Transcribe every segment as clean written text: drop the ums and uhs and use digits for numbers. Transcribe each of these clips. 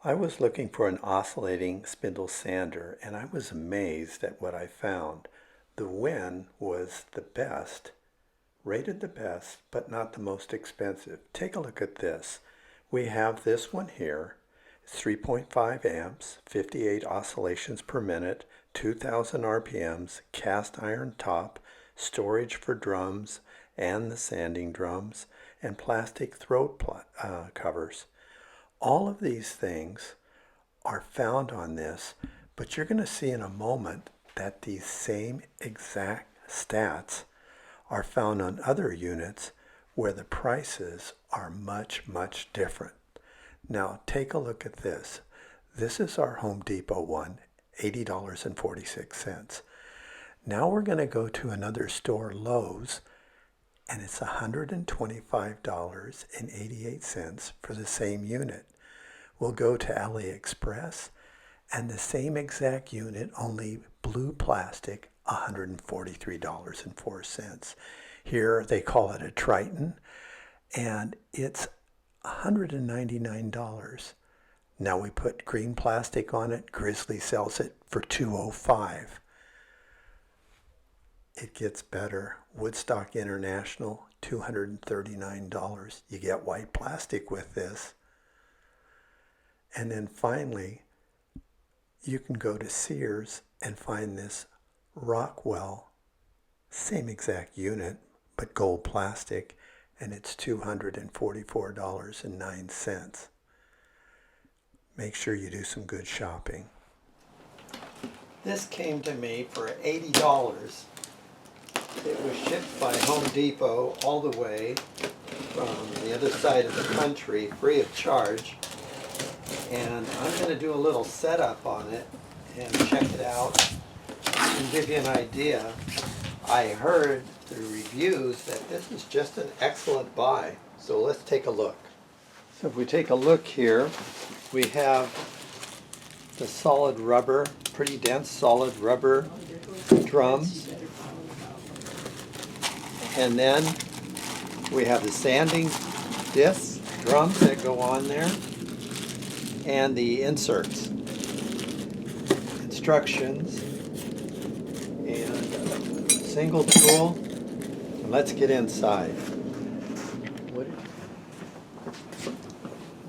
I was looking for an oscillating spindle sander, and I was amazed at what I found. The Win was the best, rated the best, but not the most expensive. Take a look at this. We have this one here. It's 3.5 amps, 58 oscillations per minute, 2,000 RPMs, cast iron top, storage for drums and the sanding drums, and plastic throat covers. All of these things are found on this, but you're going to see in a moment that these same exact stats are found on other units where the prices are much, much different. Now take a look at this. This is our Home Depot one, $80.46. Now we're going to go to another store, Lowe's, and it's $125.88 for the same unit. We'll go to AliExpress, and the same exact unit, only blue plastic, $143.04. Here they call it a Triton, and it's $199. Now we put green plastic on it. Grizzly sells it for $205. It gets better. Woodstock International, $239. You get white plastic with this. And then finally, you can go to Sears and find this Rockwell, same exact unit, but gold plastic, and it's $244.09. Make sure you do some good shopping. This came to me for $80. It was shipped by Home Depot all the way from the other side of the country, free of charge. And I'm going to do a little setup on it and check it out and give you an idea. I heard through reviews that this is just an excellent buy. So let's take a look. So if we take a look here, we have the solid rubber, pretty dense solid rubber drums. And then we have the sanding discs, drums that go on there, and the inserts, instructions, and single tool. And let's get inside.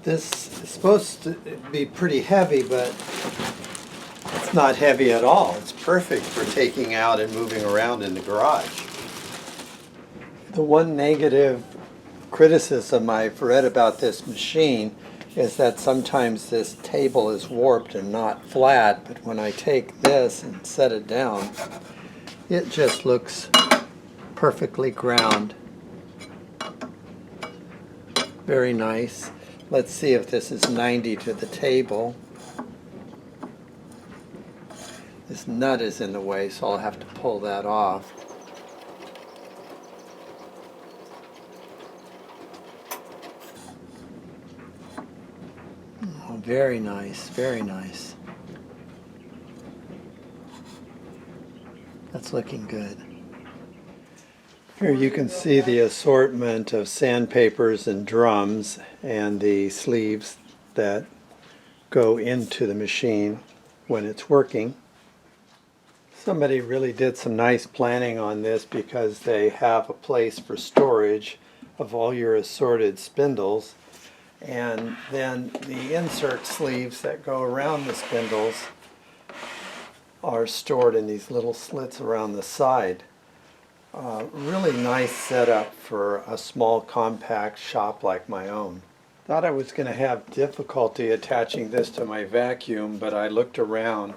This is supposed to be pretty heavy, but it's not heavy at all. It's perfect for taking out and moving around in the garage. The one negative criticism I've read about this machine is that sometimes this table is warped and not flat, but when I take this and set it down, it just looks perfectly ground. Very nice. Let's see if this is 90 to the table. This nut is in the way, so I'll have to pull that off. Oh, very nice, very nice. That's looking good. Here you can see the assortment of sandpapers and drums and the sleeves that go into the machine when it's working. Somebody really did some nice planning on this because they have a place for storage of all your assorted spindles, and then the insert sleeves that go around the spindles are stored in these little slits around the side. Really nice setup for a small compact shop like my own. Thought I was going to have difficulty attaching this to my vacuum, but I looked around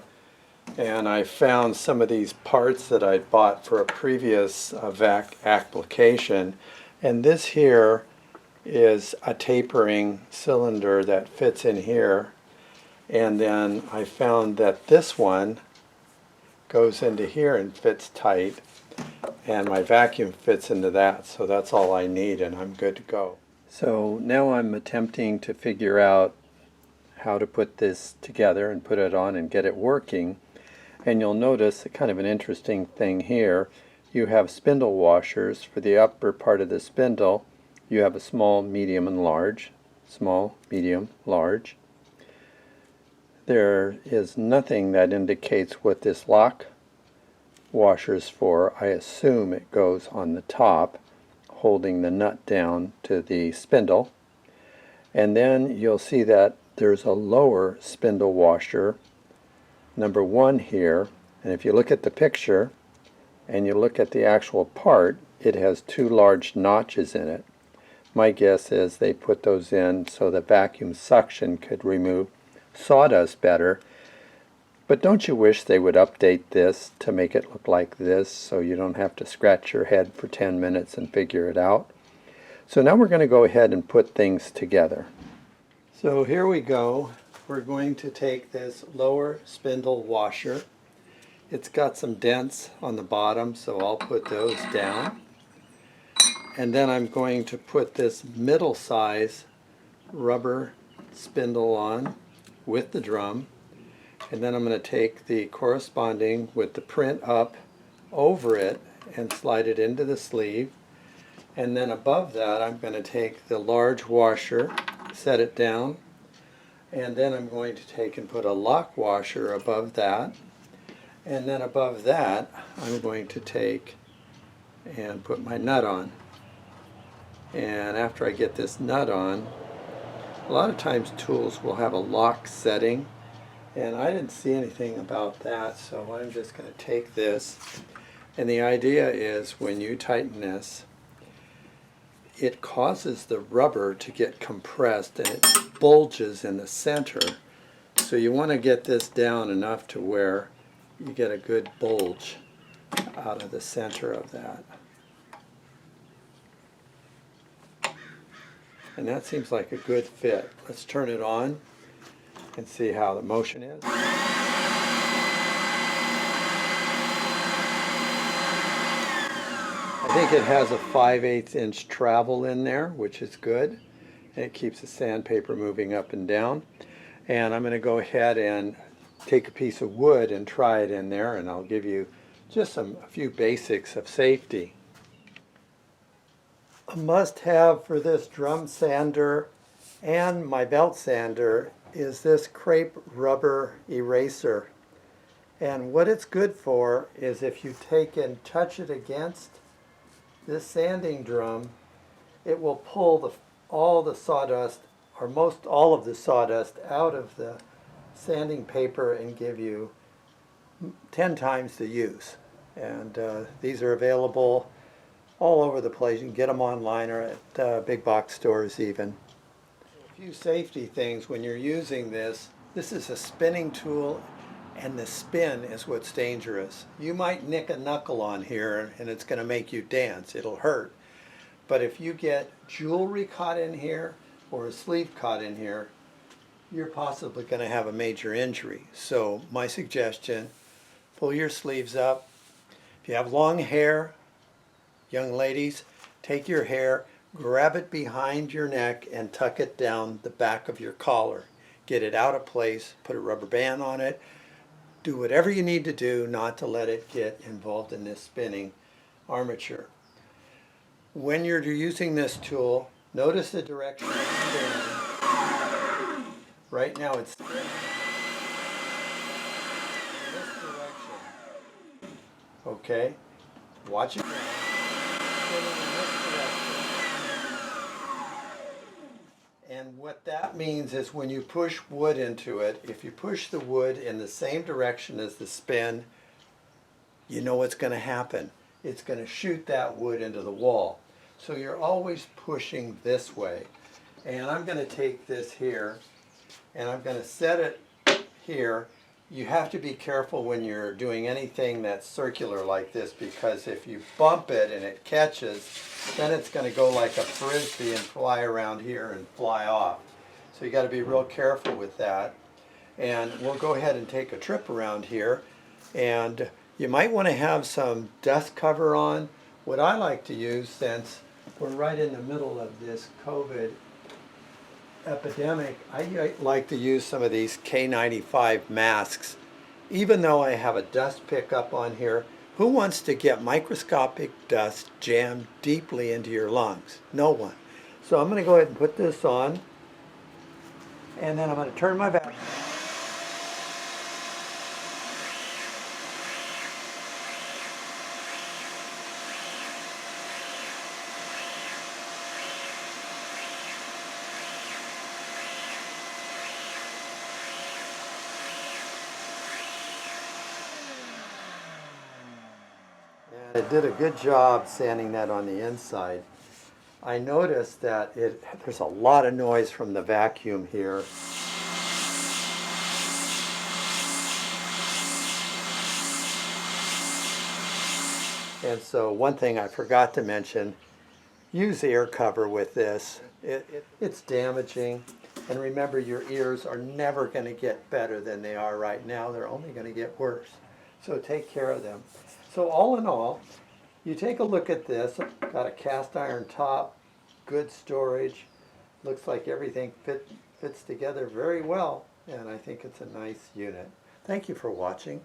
and I found some of these parts that I'd bought for a previous vac application, and this here is a tapering cylinder that fits in here, and then I found that this one goes into here and fits tight, and my vacuum fits into that, so that's all I need and I'm good to go. So now I'm attempting to figure out how to put this together and put it on and get it working. And you'll notice kind of an interesting thing here. You have spindle washers for the upper part of the spindle. You have a small, medium, and large. Small, medium, large. there is nothing that indicates what this lock washer is for. I assume it goes on the top, holding the nut down to the spindle. And then you'll see that there's a lower spindle washer, number 1 here. And if you look at the picture and you look at the actual part, it has 2 large notches in it. My guess is they put those in so the vacuum suction could remove sawdust better. But don't you wish they would update this to make it look like this so you don't have to scratch your head for 10 minutes and figure it out? So now we're going to go ahead and put things together. So here we go. We're going to take this lower spindle washer. It's got some dents on the bottom, so I'll put those down. And then I'm going to put this middle size rubber spindle on with the drum. And then I'm going to take the corresponding with the print up over it and slide it into the sleeve. And then above that I'm going to take the large washer, set it down, and then I'm going to take and put a lock washer above that. And then above that I'm going to take and put my nut on. And after I get this nut on, a lot of times tools will have a lock setting, and I didn't see anything about that, so I'm just going to take this. And the idea is when you tighten this, it causes the rubber to get compressed and it bulges in the center. So you want to get this down enough to where you get a good bulge out of the center of that. And that seems like a good fit. Let's turn it on and see how the motion is. I think it has a 5/8 inch travel in there, which is good. And it keeps the sandpaper moving up and down. And I'm going to go ahead and take a piece of wood and try it in there, and I'll give you just a few basics of safety. A must-have for this drum sander and my belt sander is this crepe rubber eraser. And what it's good for is if you take and touch it against this sanding drum, it will pull all the sawdust, or most all of the sawdust, out of the sanding paper and give you 10 times the use. And these are available all over the place. You can get them online or at big box stores even. A few safety things when you're using this. This is a spinning tool, and the spin is what's dangerous. You might nick a knuckle on here and it's going to make you dance. It'll hurt. But if you get jewelry caught in here or a sleeve caught in here, you're possibly going to have a major injury. So my suggestion, pull your sleeves up. If you have long hair, young ladies, take your hair, grab it behind your neck and tuck it down the back of your collar. Get it out of place, put a rubber band on it. Do whatever you need to do not to let it get involved in this spinning armature. When you're using this tool, notice the direction of the spin. Right now it's in this direction. Okay, watch it. And what that means is when you push wood into it, if you push the wood in the same direction as the spin, you know what's going to happen. It's going to shoot that wood into the wall. So you're always pushing this way. And I'm going to take this here and I'm going to set it here. You have to be careful when you're doing anything that's circular like this, because if you bump it and it catches, then it's going to go like a frisbee and fly around here and fly off. So you got to be real careful with that. And we'll go ahead and take a trip around here. And you might want to have some dust cover on. What I like to use, since we're right in the middle of this COVID epidemic, I like to use some of these K95 masks. Even though I have a dust pickup on here, who wants to get microscopic dust jammed deeply into your lungs? No one. So I'm going to go ahead and put this on, and then I'm going to turn my vacuum. It did a good job sanding that on the inside. I noticed that there's a lot of noise from the vacuum here. And so one thing I forgot to mention, use ear cover with this. It's damaging. And remember, your ears are never going to get better than they are right now. They're only going to get worse. So take care of them. So all in all, you take a look at this. Got a cast iron top, good storage. Looks like everything fits together very well. And I think it's a nice unit. Thank you for watching.